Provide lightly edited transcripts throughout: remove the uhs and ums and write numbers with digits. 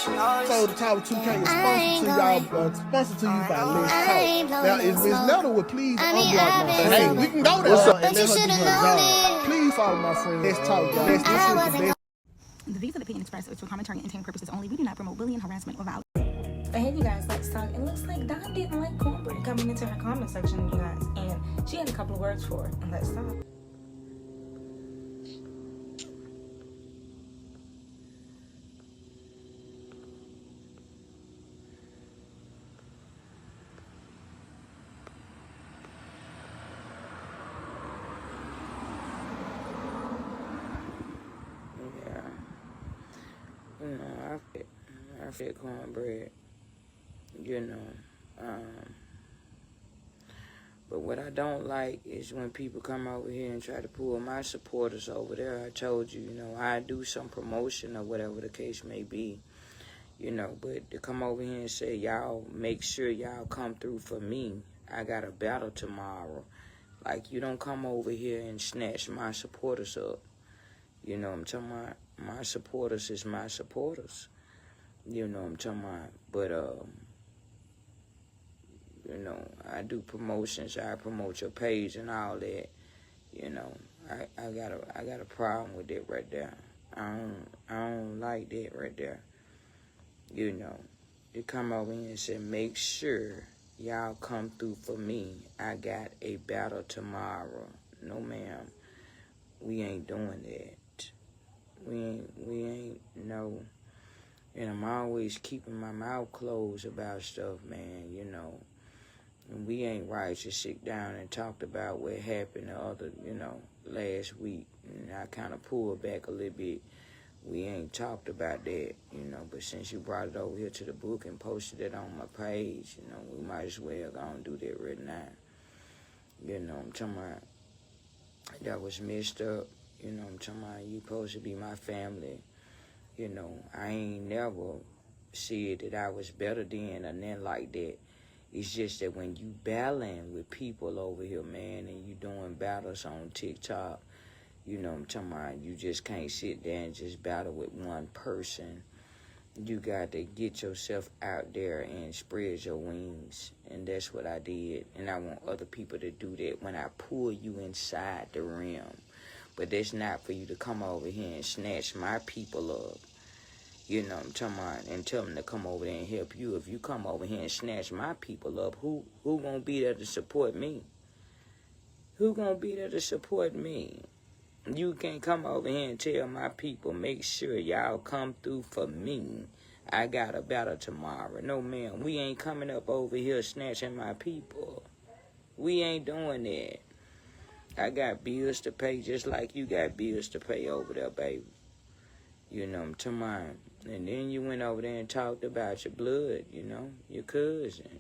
So the Tower 2K is sponsored to you by Let's Talk. Now, if Miss Nettle would please unblock my friend. Hey, we can go there and let her do her job. Please follow my friend. Let's talk, y'all. This is the best. The views of the opinion expressed is for commentary and entertainment purposes only. We do not promote bullying, harassment, or violence. But hey, you guys, let's talk. It looks like Don didn't like Cornbread coming into her comment section, you guys. And she had a couple of words for it. And let's talk. I fit Cornbread, but what I don't like is when people come over here and try to pull my supporters over there. I told you, I do some promotion or whatever the case may be, but to come over here and say, y'all make sure y'all come through for me. I got a battle tomorrow. Like, you don't come over here and snatch my supporters up. I'm talking about? My supporters is my supporters. I'm talking about? But, I do promotions. I promote your page and all that. I got a problem with that right there. I don't like that right there. You come over here and say, make sure y'all come through for me. I got a battle tomorrow. No, ma'am. We ain't doing that. We ain't, no. And I'm always keeping my mouth closed about stuff, man, And we ain't right to sit down and talk about what happened the other, last week. And I kind of pulled back a little bit. We ain't talked about that, But since you brought it over here to the book and posted it on my page, we might as well go and do that right now. I'm talking about that was messed up. I'm talking about you supposed to be my family. I ain't never said that I was better than or nothing like that. It's just that when you battling with people over here, man, and you doing battles on TikTok, I'm talking about you just can't sit there and just battle with one person. You got to get yourself out there and spread your wings. And that's what I did. And I want other people to do that when I pull you inside the rim. But that's not for you to come over here and snatch my people up. I'm talking about, and tell them to come over there and help you. If you come over here and snatch my people up, who gonna be there to support me? Who gonna be there to support me? You can't come over here and tell my people, make sure y'all come through for me. I got a battle tomorrow. No, ma'am, we ain't coming up over here snatching my people. We ain't doing that. I got bills to pay just like you got bills to pay over there, baby. I'm talking about. And then you went over there and talked about your blood, your cousin.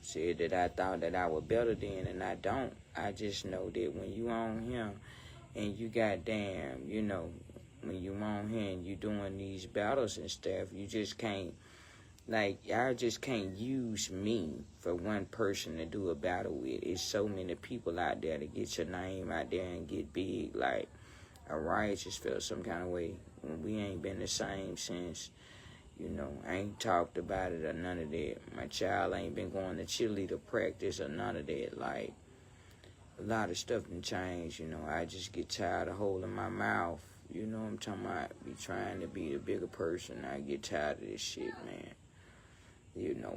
Said that I thought that I was better than, and I don't. I just know that when you on him and you goddamn, when you on here and you doing these battles and stuff, you just can't, y'all just can't use me for one person to do a battle with. It's so many people out there to get your name out there and get big. Like, I just felt some kind of way when we ain't been the same since, I ain't talked about it or none of that. My child ain't been going to cheerleader practice or none of that. Like, a lot of stuff can change, I just get tired of holding my mouth. I'm talking about, be trying to be the bigger person. I get tired of this shit, man.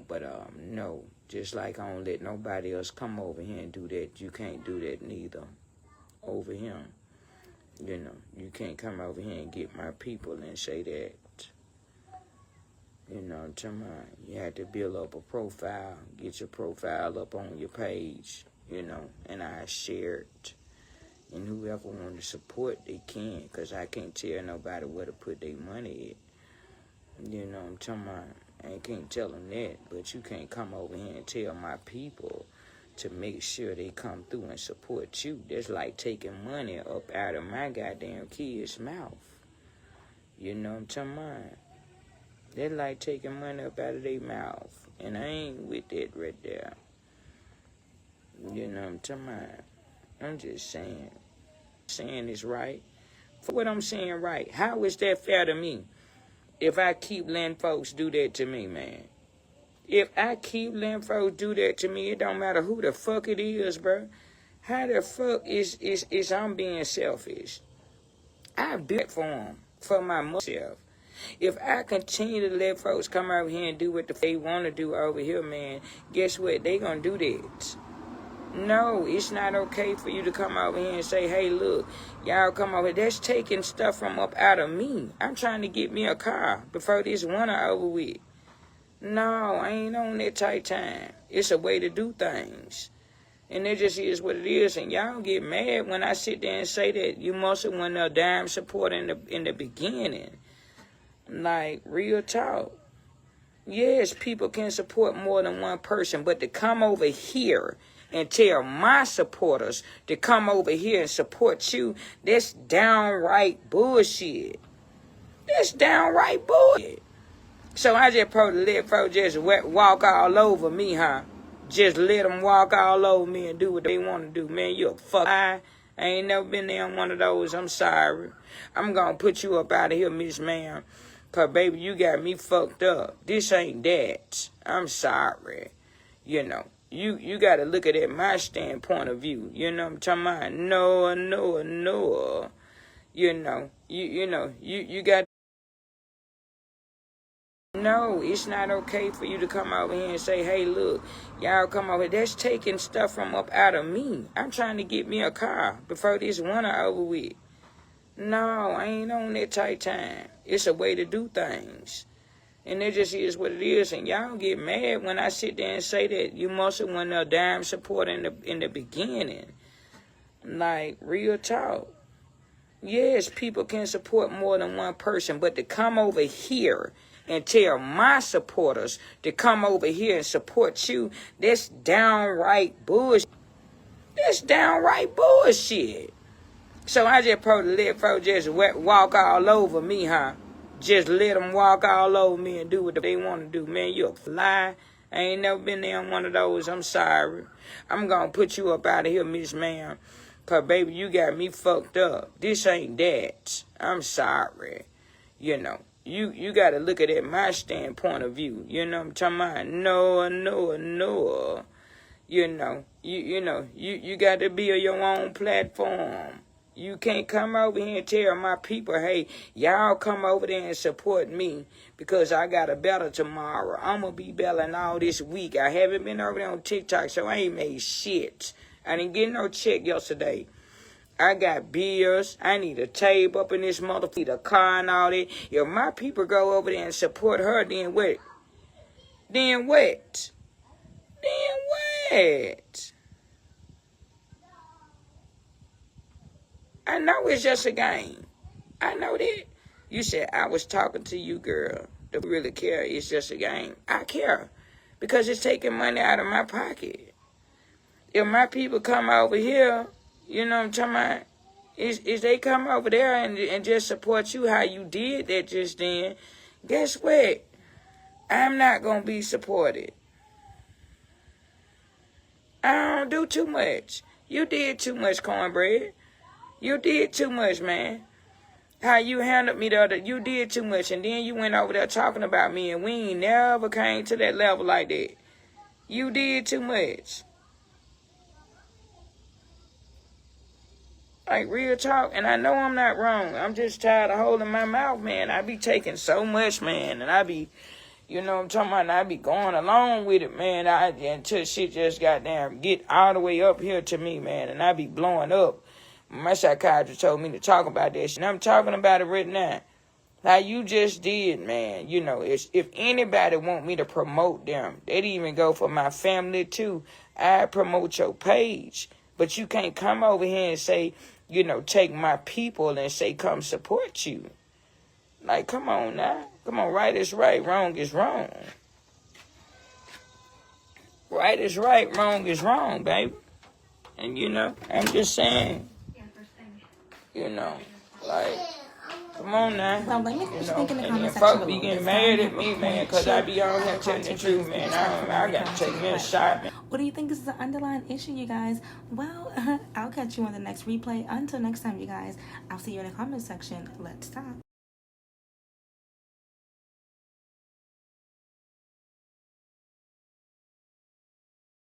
But no, just like I don't let nobody else come over here and do that, you can't do that neither over here. You can't come over here and get my people and say that. I'm talking about, you have to build up a profile, get your profile up on your page, and I share it. And whoever want to support, they can, because I can't tell nobody where to put their money at. I'm talking about, I can't tell them that, but you can't come over here and tell my people to make sure they come through and support you. That's like taking money up out of my goddamn kids' mouth. I'm talking about? That's like taking money up out of their mouth. And I ain't with that right there. I'm talking about? I'm just saying. Saying it's right. For what I'm saying right. How is that fair to me? if I keep letting folks do that to me, man. If I keep letting folks do that to me, it don't matter who the fuck it is, bro. How the fuck is I'm being selfish? I built for them, for my myself. If I continue to let folks come over here and do what they want to do over here, man, guess what? They gonna do that. No, it's not okay for you to come over here and say, hey, look, y'all come over here. That's taking stuff from up out of me. I'm trying to get me a car before this winter over with. No, I ain't on that tight time. It's a way to do things. And it just is what it is. And y'all get mad when I sit there and say that you must have won a dime support in the beginning. Like, real talk. Yes, people can support more than one person, but to come over here and tell my supporters to come over here and support you, that's downright bullshit. That's downright bullshit. So I just probably let folks just walk all over me, huh? Just let them walk all over me and do what they want to do. Man, you a fuck. I ain't never been there on one of those. I'm sorry. I'm going to put you up out of here, Miss Ma'am. Because, baby, you got me fucked up. This ain't that. I'm sorry. You know, you got to look at it my standpoint of view. You know what I'm talking about? No. You know, you got. No, it's not okay for you to come over here and say, hey, look, y'all come over here. That's taking stuff from up out of me. I'm trying to get me a car before this winter over with. No, I ain't on that tight time. It's a way to do things. And it just is what it is. And y'all get mad when I sit there and say that you must have won a dime support in the beginning. Like, real talk. Yes, people can support more than one person, but to come over here and tell my supporters to come over here and support you, that's downright bullshit. That's downright bullshit. So I just probably let folks just walk all over me, huh? Just let them walk all over me and do what they want to do. Man, you a fly. I ain't never been there on one of those. I'm sorry. I'm going to put you up out of here, Miss Ma'am. Because, baby, you got me fucked up. This ain't that. I'm sorry. You know, you got to look at it my standpoint of view. You know what I'm talking about? No. You know, you got to build your own platform. You can't come over here and tell my people, hey, y'all come over there and support me because I got a better tomorrow. I'm going to be belling all this week. I haven't been over there on TikTok, so I ain't made shit. I didn't get no check yesterday. I got bills. I need a table up in this motherfucker, a car and all that. If my people go over there and support her, then what? Then what? I know it's just a game. I know that. You said, I was talking to you, girl. Do you really care? It's just a game. I care. Because it's taking money out of my pocket. If my people come over here, you know what I'm talking about? Is they come over there and just support you how you did that just then, guess what? I'm not going to be supported. I don't do too much. You did too much, Cornbread. You did too much, man. How you handled me the other, you did too much. And then you went over there talking about me, and we ain't never came to that level like that. You did too much. Like, real talk. And I know I'm not wrong. I'm just tired of holding my mouth, man. I be taking so much, man. And I be, you know what I'm talking about? And I be going along with it, man. Until shit just goddamn get all the way up here to me, man. And I be blowing up. My psychiatrist told me to talk about this, and I'm talking about it right now. How you just did, man. You know, if anybody want me to promote them, they'd even go for my family too. I promote your page, but you can't come over here and say, you know, take my people and say come support you. Like, come on now. Come on, right is right, wrong is wrong. Right is right, wrong is wrong, baby. And, you know, I'm just saying. You know, like, come on now. Well, let me think in the comment section folks below. be getting mad at me, man, because I be on here telling the truth, man. I got to take me a shot, man. What do you think is the underlying issue, you guys? Well, I'll catch you on the next replay. Until next time, you guys, I'll see you in the comment section. Let's talk.